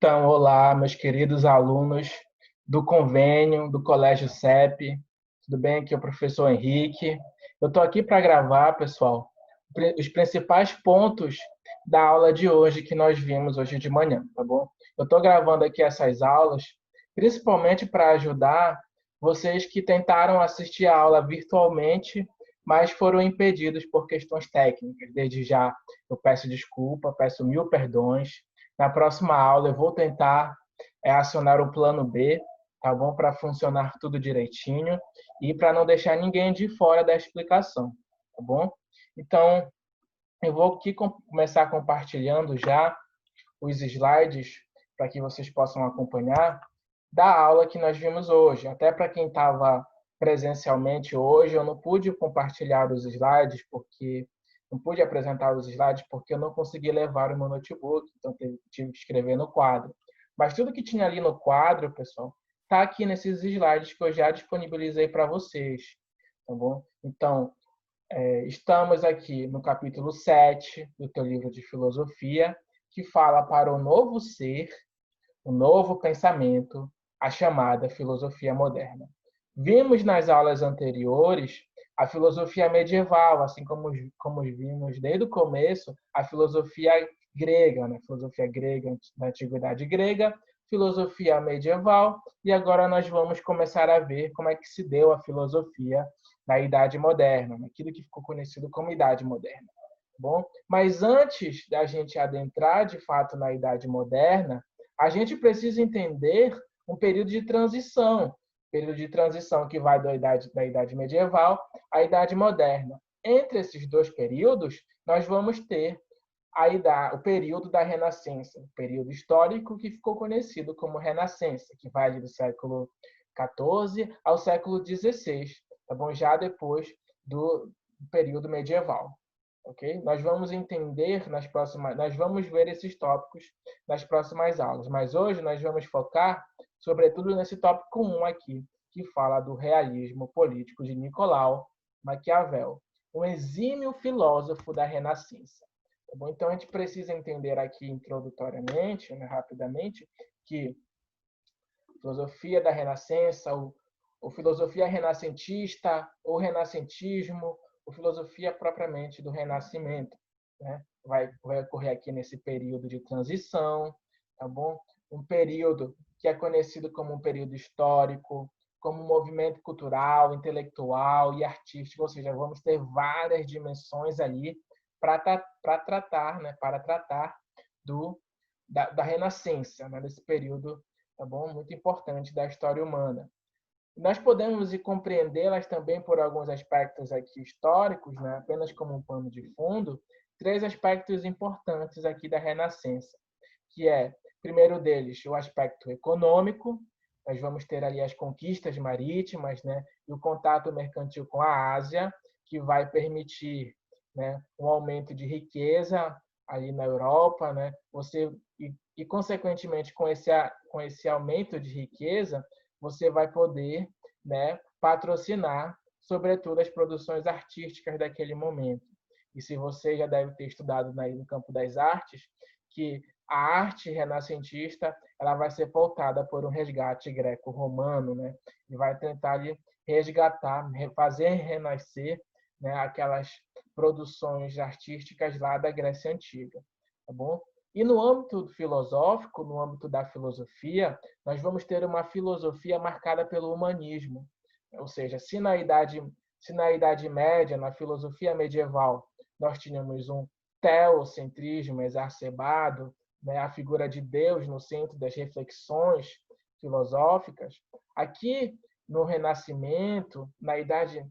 Então, olá, meus queridos alunos do convênio do Colégio CEP. Tudo bem? Aqui é o professor Henrique. Eu estou aqui para gravar, pessoal, os principais pontos da aula de hoje que nós vimos hoje de manhã, tá bom? Eu estou gravando aqui essas aulas principalmente para ajudar vocês que tentaram assistir a aula virtualmente, mas foram impedidos por questões técnicas. Desde já, eu peço desculpa, peço mil perdões. Na próxima aula, eu vou tentar acionar o plano B, tá bom? Para funcionar tudo direitinho e para não deixar ninguém de fora da explicação, tá bom? Então, eu vou aqui começar compartilhando já os slides para que vocês possam acompanhar da aula que nós vimos hoje. Até para quem estava presencialmente hoje, eu não pude compartilhar os slides porque não pude apresentar os slides porque eu não consegui levar o meu notebook, então tive que escrever no quadro. Mas tudo que tinha ali no quadro, pessoal, está aqui nesses slides que eu já disponibilizei para vocês, tá bom? Então, estamos aqui no capítulo 7 do teu livro de filosofia, que fala para o novo ser, o novo pensamento, a chamada filosofia moderna. Vimos nas aulas anteriores a filosofia medieval, assim como vimos desde o começo a filosofia grega, né? Filosofia grega da antiguidade grega, filosofia medieval, e agora nós vamos começar a ver como é que se deu a filosofia na Idade Moderna, naquilo que ficou conhecido como Idade Moderna. Bom, mas antes da gente adentrar de fato na Idade Moderna, a gente precisa entender um período de transição que vai da Idade Medieval à Idade Moderna. Entre esses dois períodos, nós vamos ter o período da Renascença, o período histórico que ficou conhecido como Renascença, que vai do século XIV ao século XVI, tá bom? Já depois do período medieval. Ok? Nós vamos entender nós vamos ver esses tópicos nas próximas aulas, mas hoje nós vamos focar sobretudo nesse tópico 1 aqui, que fala do realismo político de Nicolau Maquiavel, um exímio filósofo da Renascença. Tá bom? Então a gente precisa entender aqui introdutoriamente, né, rapidamente, que filosofia da Renascença, ou filosofia renascentista, ou renascentismo, ou filosofia propriamente do Renascimento, né? Vai ocorrer aqui nesse período de transição, tá bom? Um período que é conhecido como um período histórico, como um movimento cultural, intelectual e artístico, ou seja, vamos ter várias dimensões ali para tratar, né? Para tratar da Renascença, né? Desse período, tá bom? Muito importante da história humana. Nós podemos compreendê-las também por alguns aspectos aqui históricos, né? Apenas como um pano de fundo, três aspectos importantes aqui da Renascença, que é, primeiro deles, o aspecto econômico. Nós vamos ter ali as conquistas marítimas, né? E o contato mercantil com a Ásia, que vai permitir, né, um aumento de riqueza ali na Europa, né? Consequentemente, com esse aumento de riqueza, você vai poder, né, patrocinar, sobretudo, as produções artísticas daquele momento. E se você já deve ter estudado no campo das artes, que a arte renascentista ela vai ser pautada por um resgate greco-romano, né? E vai tentar ali resgatar, fazer renascer, né, aquelas produções artísticas lá da Grécia Antiga, tá bom? E no âmbito filosófico, no âmbito da filosofia, nós vamos ter uma filosofia marcada pelo humanismo. Ou seja, se na Idade Média, na filosofia medieval, nós tínhamos um teocentrismo exacerbado, né, a figura de Deus no centro das reflexões filosóficas, aqui no Renascimento, na Idade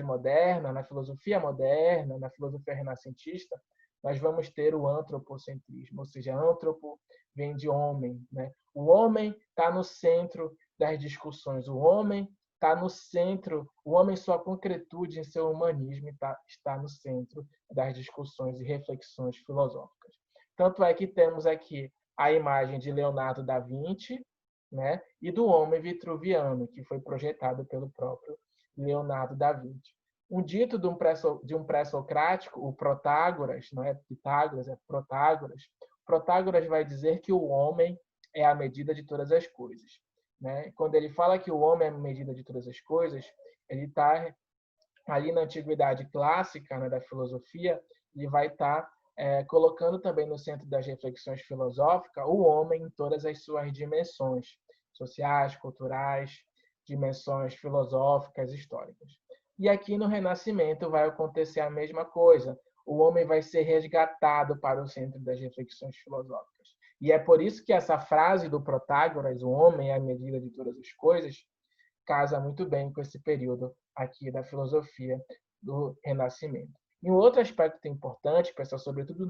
Moderna, na filosofia moderna, na filosofia renascentista, nós vamos ter o antropocentrismo, ou seja, antropo vem de homem, né? O homem está no centro das discussões, o homem está no centro, o homem, sua concretude em seu humanismo está no centro das discussões e reflexões filosóficas. Tanto é que temos aqui a imagem de Leonardo da Vinci, né, e do homem vitruviano, que foi projetado pelo próprio Leonardo da Vinci. Um dito de um pré-socrático, o Protágoras, não é Pitágoras, é Protágoras. Protágoras vai dizer que o homem é a medida de todas as coisas, né? Quando ele fala que o homem é a medida de todas as coisas, ele está ali na antiguidade clássica, né, da filosofia, ele vai estar colocando também no centro das reflexões filosóficas o homem em todas as suas dimensões sociais, culturais, dimensões filosóficas, históricas. E aqui no Renascimento vai acontecer a mesma coisa. O homem vai ser resgatado para o centro das reflexões filosóficas. E é por isso que essa frase do Protágoras, o homem é a medida de todas as coisas, casa muito bem com esse período aqui da filosofia do Renascimento. E um outro aspecto importante, pessoal, sobretudo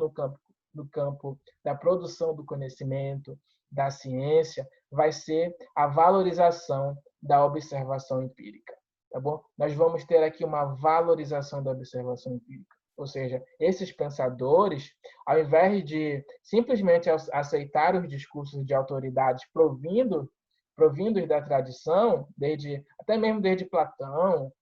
no campo da produção do conhecimento, da ciência, vai ser a valorização da observação empírica. Tá bom? Nós vamos ter aqui uma valorização da observação empírica. Ou seja, esses pensadores, ao invés de simplesmente aceitar os discursos de autoridades provindos da tradição, até mesmo desde Platão,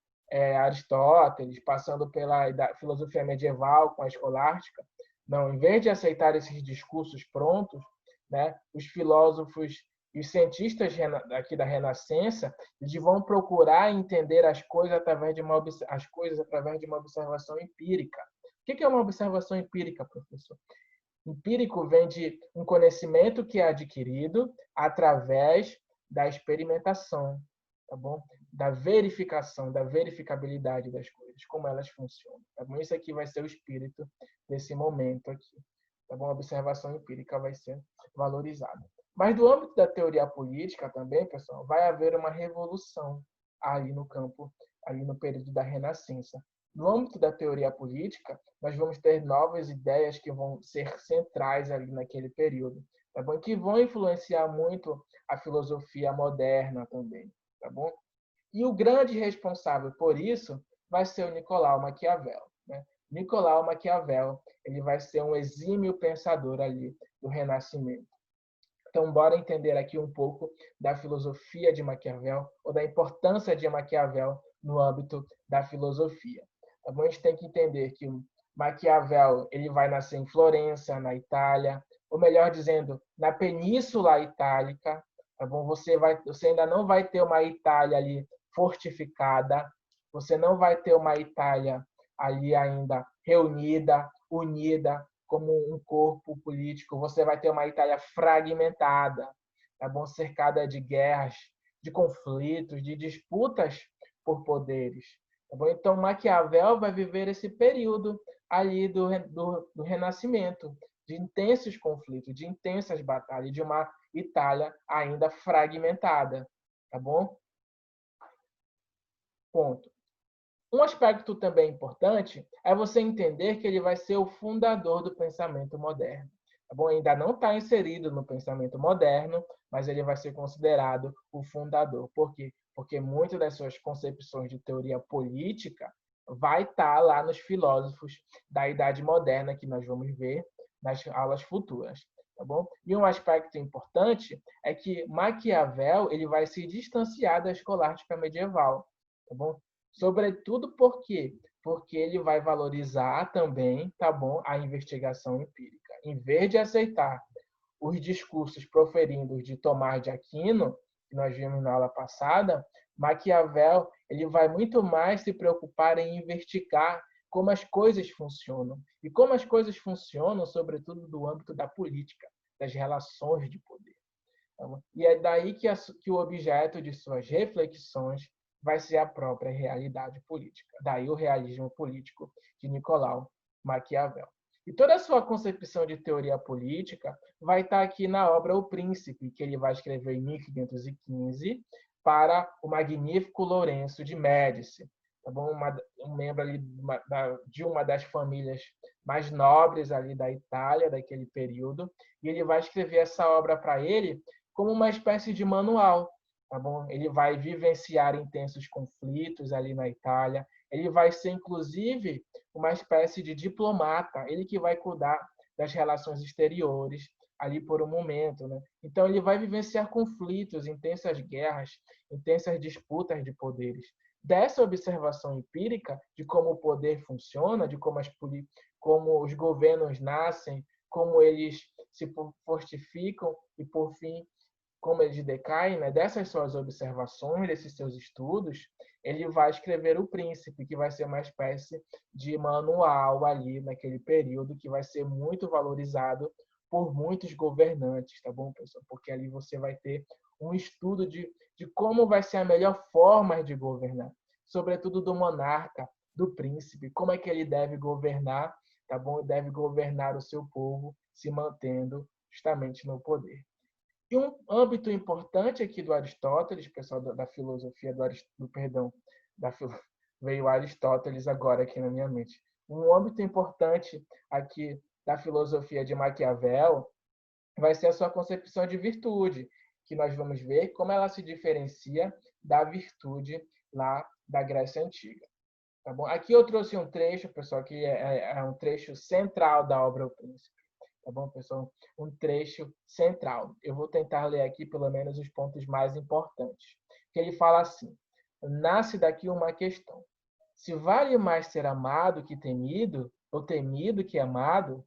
Aristóteles, passando pela filosofia medieval com a escolástica, não, em vez de aceitar esses discursos prontos, né, os filósofos e os cientistas aqui da Renascença, eles vão procurar entender as coisas através de uma observação empírica. O que é uma observação empírica, professor? Empírico vem de um conhecimento que é adquirido através da experimentação, tá bom? Da verificação, da verificabilidade das coisas, como elas funcionam. Tá bom? Isso aqui vai ser o espírito desse momento aqui. Tá bom? A observação empírica vai ser valorizada. Mas do âmbito da teoria política também, pessoal, vai haver uma revolução ali no campo, ali no período da Renascença. No âmbito da teoria política, nós vamos ter novas ideias que vão ser centrais ali naquele período, tá bom? Que vão influenciar muito a filosofia moderna também, tá bom? E o grande responsável por isso vai ser o Nicolau Maquiavel, né? Nicolau Maquiavel, ele vai ser um exímio pensador ali do Renascimento. Então, bora entender aqui um pouco da filosofia de Maquiavel ou da importância de Maquiavel no âmbito da filosofia. Tá bom? A gente tem que entender que o Maquiavel ele vai nascer em Florença, na Itália, ou melhor dizendo, na Península Itálica. Tá bom? Você ainda não vai ter uma Itália ali fortificada, você não vai ter uma Itália ali ainda reunida, unida, como um corpo político. Você vai ter uma Itália fragmentada, tá bom? Cercada de guerras, de conflitos, de disputas por poderes. Tá bom? Então, Maquiavel vai viver esse período ali do Renascimento, de intensos conflitos, de intensas batalhas, de uma Itália ainda fragmentada. Tá bom? Ponto. Um aspecto também importante é você entender que ele vai ser o fundador do pensamento moderno. Tá bom? Ainda não está inserido no pensamento moderno, mas ele vai ser considerado o fundador. Por quê? Porque muitas das suas concepções de teoria política vai estar lá nos filósofos da Idade Moderna, que nós vamos ver nas aulas futuras. Tá bom? E um aspecto importante é que Maquiavel ele vai se distanciar da escolástica medieval. Tá bom? Sobretudo por quê? Porque ele vai valorizar também, tá bom, a investigação empírica. Em vez de aceitar os discursos proferidos de Tomás de Aquino, que nós vimos na aula passada, Maquiavel ele vai muito mais se preocupar em investigar como as coisas funcionam. E como as coisas funcionam, sobretudo do âmbito da política, das relações de poder. E é daí que o objeto de suas reflexões vai ser a própria realidade política. Daí o realismo político de Nicolau Maquiavel. E toda a sua concepção de teoria política vai estar aqui na obra O Príncipe, que ele vai escrever em 1515 para o magnífico Lourenço de Médici, tá bom? Um membro ali de uma das famílias mais nobres ali da Itália daquele período, e ele vai escrever essa obra para ele como uma espécie de manual. Tá bom? Ele vai vivenciar intensos conflitos ali na Itália. Ele vai ser, inclusive, uma espécie de diplomata. Ele que vai cuidar das relações exteriores ali por um momento, né? Então, ele vai vivenciar conflitos, intensas guerras, intensas disputas de poderes. Dessa observação empírica de como o poder funciona, de como os governos nascem, como eles se fortificam e, por fim, como eles decaem, né, dessas suas observações, desses seus estudos, ele vai escrever O Príncipe, que vai ser uma espécie de manual ali naquele período, que vai ser muito valorizado por muitos governantes, tá bom, pessoal? Porque ali você vai ter um estudo de como vai ser a melhor forma de governar, sobretudo do monarca, do príncipe, como é que ele deve governar, tá bom? Deve governar o seu povo, se mantendo justamente no poder. E um âmbito importante aqui do Aristóteles, pessoal da filosofia perdão, veio Aristóteles agora aqui na minha mente. Um âmbito importante aqui da filosofia de Maquiavel vai ser a sua concepção de virtude, que nós vamos ver como ela se diferencia da virtude lá da Grécia Antiga. Tá bom? Aqui eu trouxe um trecho, pessoal, que é um trecho central da obra O Príncipe. Tá bom, pessoal? Um trecho central. Eu vou tentar ler aqui pelo menos os pontos mais importantes. Que ele fala assim: nasce daqui uma questão. Se vale mais ser amado que temido, ou temido que amado,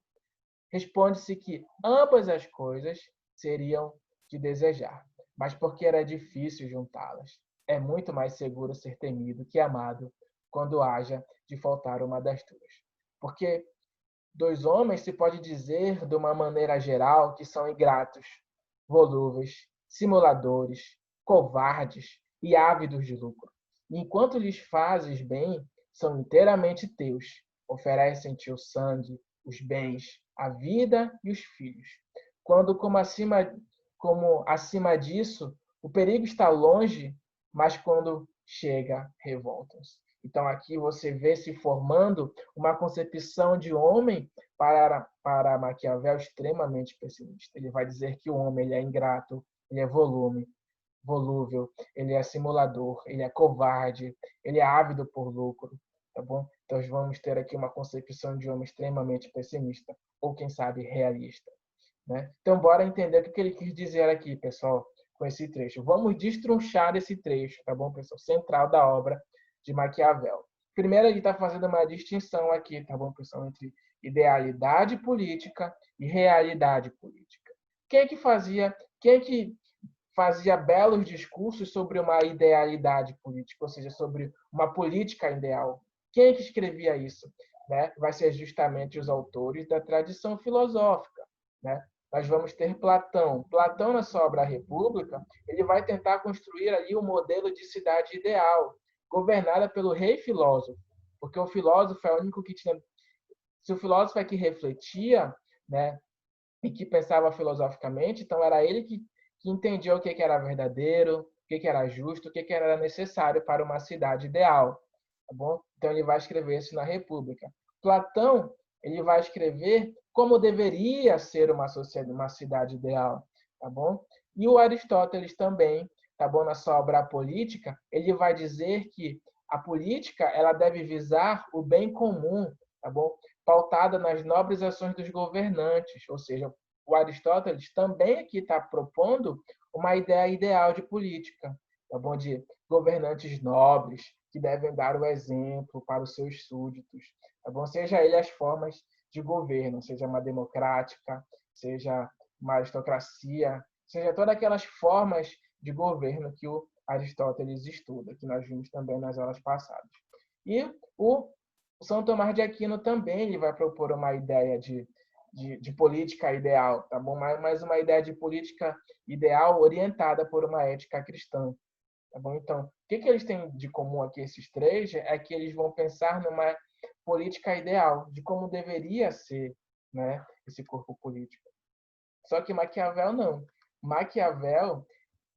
responde-se que ambas as coisas seriam de desejar, mas porque era difícil juntá-las. É muito mais seguro ser temido que amado quando haja de faltar uma das duas. Porque dois homens se pode dizer, de uma maneira geral, que são ingratos, volúveis, simuladores, covardes e ávidos de lucro. E enquanto lhes fazes bem, são inteiramente teus. Oferecem-te o sangue, os bens, a vida e os filhos. Quando, como acima disso, o perigo está longe, mas quando chega, revoltam-se. Então, aqui você vê se formando uma concepção de homem para Maquiavel extremamente pessimista. Ele vai dizer que o homem ele é ingrato, ele é volúvel, ele é simulador, ele é covarde, ele é ávido por lucro, tá bom? Então, vamos ter aqui uma concepção de homem extremamente pessimista, ou quem sabe realista, né? Então, bora entender o que ele quis dizer aqui, pessoal, com esse trecho. Vamos destrunchar esse trecho, tá bom, pessoal? Central da obra de Maquiavel. Primeiro, ele está fazendo uma distinção aqui, tá bom, pessoal, entre idealidade política e realidade política. Quem é que fazia belos discursos sobre uma idealidade política, ou seja, sobre uma política ideal? Quem é que escrevia isso? Né? Vai ser justamente os autores da tradição filosófica, né? Nós vamos ter Platão. Platão, na sua obra República, ele vai tentar construir ali um modelo de cidade ideal, governada pelo rei filósofo, porque o filósofo é o único que tinha... Se o filósofo é que refletia, né, e que pensava filosoficamente, então era ele que entendia o que era verdadeiro, o que era justo, o que era necessário para uma cidade ideal. Tá bom? Então ele vai escrever isso na República. Platão, ele vai escrever como deveria ser uma sociedade, uma cidade ideal, tá bom? E o Aristóteles também, tá bom, na sua obra Política, ele vai dizer que a política ela deve visar o bem comum, tá bom? Pautada nas nobres ações dos governantes, ou seja, o Aristóteles também aqui está propondo uma ideia ideal de política, tá bom? De governantes nobres que devem dar o exemplo para os seus súditos, tá bom? Seja ele as formas de governo, seja uma democrática, seja uma aristocracia, seja todas aquelas formas de governo que o Aristóteles estuda, que nós vimos também nas aulas passadas. E o São Tomás de Aquino também ele vai propor uma ideia de política ideal, tá bom? Mas uma ideia de política ideal orientada por uma ética cristã, tá bom? Então, o que eles têm de comum aqui, esses três, é que eles vão pensar numa política ideal, de como deveria ser, né, esse corpo político. Só que Maquiavel não. Maquiavel,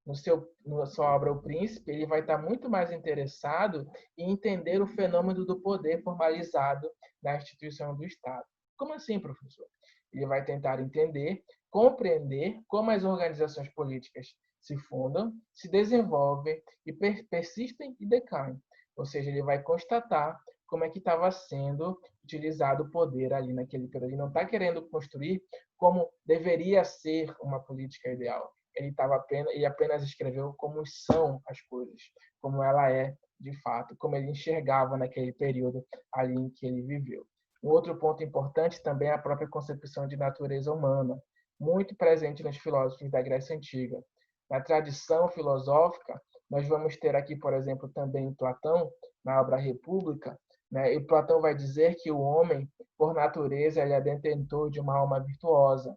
na sua obra O Príncipe, ele vai estar muito mais interessado em entender o fenômeno do poder formalizado na instituição do Estado. Como assim, professor? Ele vai tentar entender, compreender como as organizações políticas se fundam, se desenvolvem e persistem e decaem. Ou seja, ele vai constatar como é que estava sendo utilizado o poder ali naquele período. Ele não está querendo construir como deveria ser uma política ideal. Ele apenas escreveu como são as coisas, como ela é de fato, como ele enxergava naquele período ali em que ele viveu. Um outro ponto importante também é a própria concepção de natureza humana. muito presente nos filósofos da Grécia Antiga. Na tradição filosófica, nós vamos ter aqui, por exemplo, também Platão, na obra República, né? E Platão vai dizer que o homem, por natureza, ele é detentor de uma alma virtuosa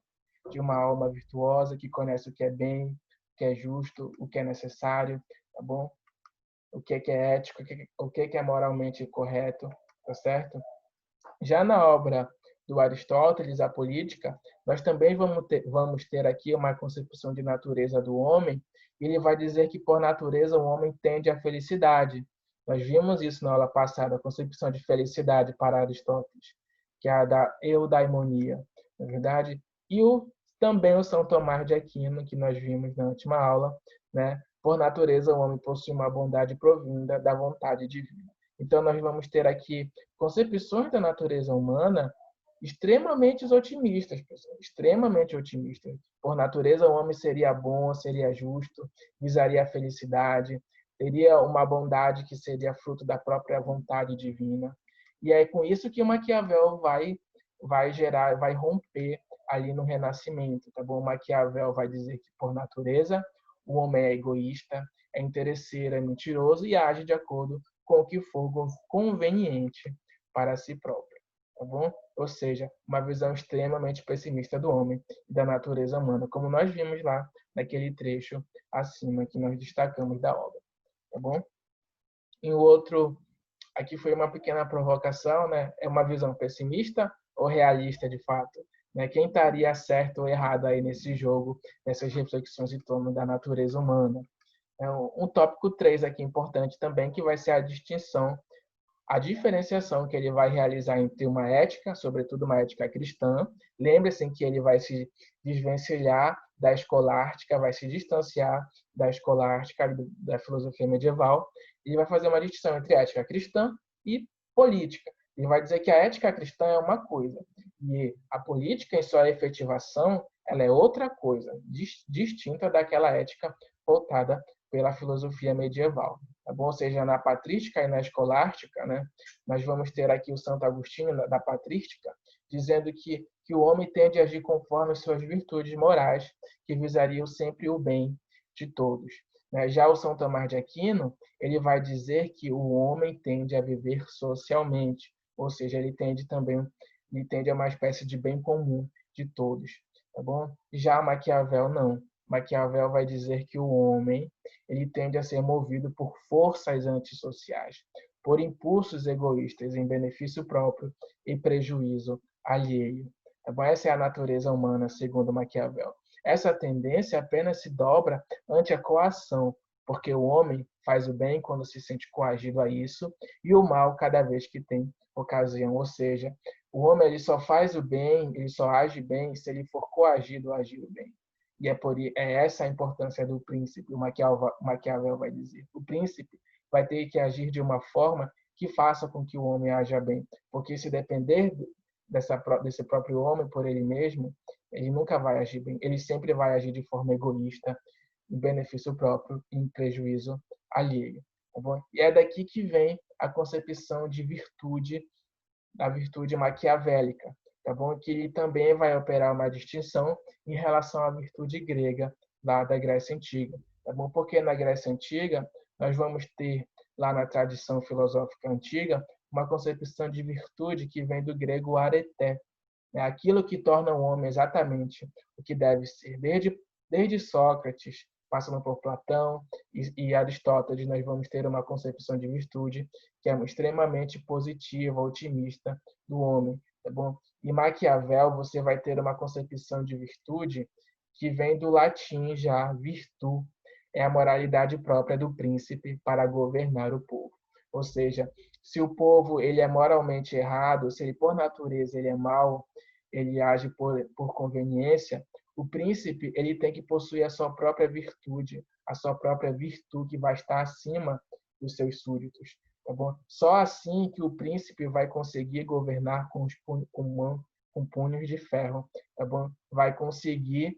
que conhece o que é bem, o que é justo, o que é necessário, tá bom? O que é ético, o que é moralmente correto, tá certo? Já na obra do Aristóteles, A Política, nós também vamos ter aqui uma concepção de natureza do homem. Ele vai dizer que, por natureza, o homem tende à felicidade. Nós vimos isso na aula passada, a concepção de felicidade para Aristóteles, que é a da eudaimonia, na verdade. E também o São Tomás de Aquino, que nós vimos na última aula, né? Por natureza, o homem possui uma bondade provinda da vontade divina. Então, nós vamos ter aqui concepções da natureza humana extremamente otimistas, pessoal, extremamente otimistas. Por natureza, o homem seria bom, seria justo, visaria a felicidade, teria uma bondade que seria fruto da própria vontade divina. E é com isso que o Maquiavel vai romper ali no Renascimento, tá bom? Maquiavel vai dizer que por natureza o homem é egoísta, é interesseiro, é mentiroso e age de acordo com o que for conveniente para si próprio, tá bom? Ou seja, uma visão extremamente pessimista do homem e da natureza humana, como nós vimos lá naquele trecho acima que nós destacamos da obra, tá bom? E o outro, aqui foi uma pequena provocação, né? É uma visão pessimista ou realista de fato? Né? Quem estaria certo ou errado aí nesse jogo, nessas reflexões em torno da natureza humana? É um tópico 3 aqui importante também, que vai ser a distinção, a diferenciação que ele vai realizar entre uma ética, sobretudo uma ética cristã. Lembre-se que ele vai se desvencilhar da escolástica, vai se distanciar da escolástica, da filosofia medieval. Ele vai fazer uma distinção entre ética cristã e política. Ele vai dizer que a ética cristã é uma coisa e a política, em sua efetivação, ela é outra coisa, distinta daquela ética voltada pela filosofia medieval. Tá bom? Ou seja, na patrística e na escolástica, né, nós vamos ter aqui o Santo Agostinho, da patrística, dizendo que o homem tende a agir conforme as suas virtudes morais, que visariam sempre o bem de todos. Já o São Tomás de Aquino, ele vai dizer que o homem tende a viver socialmente, ou seja, ele tende a uma espécie de bem comum de todos, tá bom? Já Maquiavel não. Maquiavel vai dizer que o homem ele tende a ser movido por forças antissociais, por impulsos egoístas em benefício próprio e prejuízo alheio. Tá bom? Essa é a natureza humana, segundo Maquiavel. Essa tendência apenas se dobra ante a coação, porque o homem faz o bem quando se sente coagido a isso e o mal cada vez que tem ocasião. Ou seja, o homem ele só faz o bem, ele só age bem se ele for coagido a agir o bem. E é essa a importância do príncipe, o Maquiavel vai dizer. O príncipe vai ter que agir de uma forma que faça com que o homem haja bem, porque se depender desse próprio homem por ele mesmo, ele nunca vai agir bem. Ele sempre vai agir de forma egoísta, em benefício próprio e em prejuízo alheio. Tá bom? E é daqui que vem a concepção de virtude, da virtude maquiavélica, tá bom? Que ele também vai operar uma distinção em relação à virtude grega lá da Grécia Antiga, tá bom? Porque na Grécia Antiga nós vamos ter lá na tradição filosófica antiga uma concepção de virtude que vem do grego areté, né? Aquilo que torna o homem exatamente o que deve ser. Desde Sócrates, passando por Platão e Aristóteles, nós vamos ter uma concepção de virtude que é extremamente positiva, otimista do homem, tá bom? E Maquiavel, você vai ter uma concepção de virtude que vem do latim já, virtu, é a moralidade própria do príncipe para governar o povo. Ou seja, se o povo ele é moralmente errado, se ele por natureza ele é mau, ele age por conveniência, o príncipe ele tem que possuir a sua própria virtude, a sua própria virtude que vai estar acima dos seus súditos. Tá bom? Só assim que o príncipe vai conseguir governar com punhos de ferro. Tá bom? Vai conseguir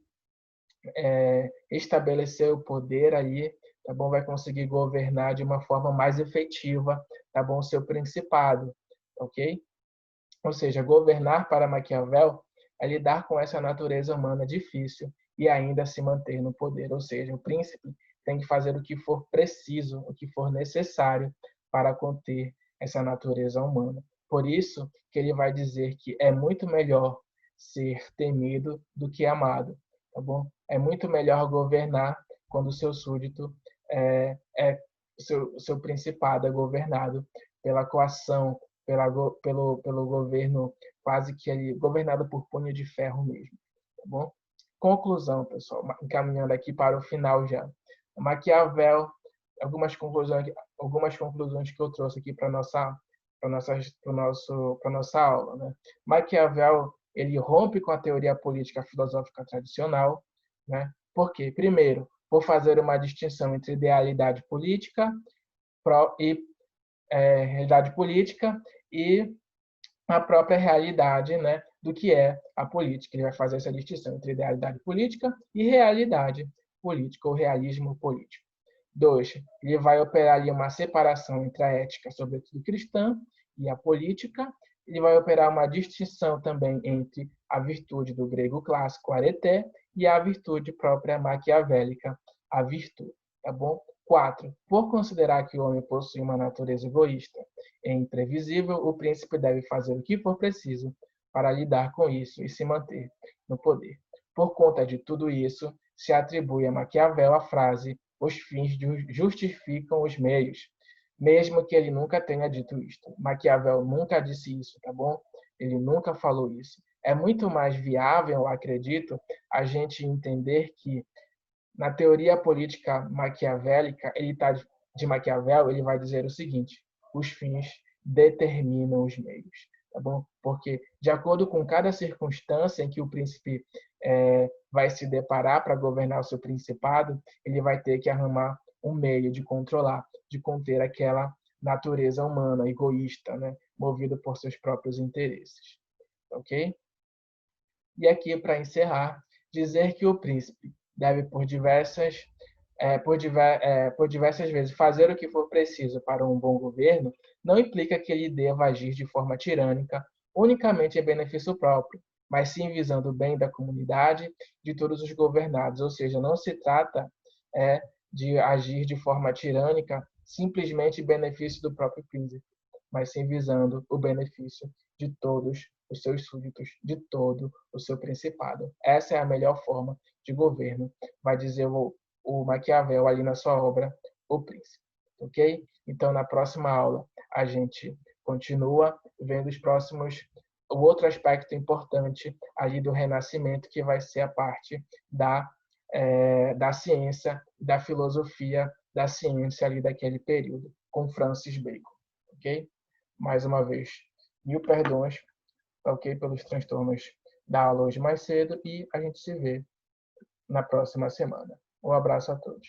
estabelecer o poder ali, tá bom? Vai conseguir governar de uma forma mais efetiva, tá bom? O seu principado, ok? Ou seja, governar para Maquiavel é lidar com essa natureza humana difícil e ainda se manter no poder. Ou seja, o príncipe tem que fazer o que for preciso, o que for necessário para conter essa natureza humana. Por isso que ele vai dizer que é muito melhor ser temido do que amado, tá bom? É muito melhor governar quando o seu súdito seu principado é governado pela coação, pelo governo quase que ali, governado por punho de ferro mesmo, tá bom? Conclusão, pessoal, encaminhando aqui para o final já. Maquiavel, algumas conclusões que eu trouxe aqui para nossa aula, né? Maquiavel, ele rompe com a teoria política filosófica tradicional, né? Por quê? Primeiro, por fazer uma distinção entre idealidade política e realidade política e a própria realidade, né, do que é a política. Ele vai fazer essa distinção entre idealidade política e realidade política, ou realismo político. 2, ele vai operar ali uma separação entre a ética, sobretudo cristã, e a política. Ele vai operar uma distinção também entre a virtude do grego clássico, areté, e a virtude própria maquiavélica, a virtude. Tá bom? 4, por considerar que o homem possui uma natureza egoísta e imprevisível, o príncipe deve fazer o que for preciso para lidar com isso e se manter no poder. Por conta de tudo isso, se atribui a Maquiavel a frase: os fins justificam os meios, mesmo que ele nunca tenha dito isto. Maquiavel nunca disse isso, tá bom? Ele nunca falou isso. É muito mais viável, eu acredito, a gente entender que na teoria política maquiavélica, de Maquiavel, ele vai dizer o seguinte: os fins determinam os meios, tá bom? Porque de acordo com cada circunstância em que o príncipe vai se deparar para governar o seu principado, ele vai ter que arrumar um meio de controlar, de conter aquela natureza humana egoísta, né, movida por seus próprios interesses, ok? E aqui, para encerrar, dizer que o príncipe deve, por diversas vezes, fazer o que for preciso para um bom governo, não implica que ele deva agir de forma tirânica, unicamente em benefício próprio, mas sim visando o bem da comunidade, de todos os governados. Ou seja, não se trata de agir de forma tirânica simplesmente em benefício do próprio príncipe, mas sim visando o benefício de todos os seus súditos, de todo o seu principado. Essa é a melhor forma de governo, vai dizer o Maquiavel ali na sua obra O Príncipe. Ok? Então, na próxima aula, a gente continua vendo o outro aspecto importante ali do Renascimento, que vai ser a parte da ciência, da filosofia da ciência ali daquele período, com Francis Bacon. Ok? Mais uma vez, mil perdões, ok, pelos transtornos da aula hoje mais cedo, e a gente se vê na próxima semana. Um abraço a todos.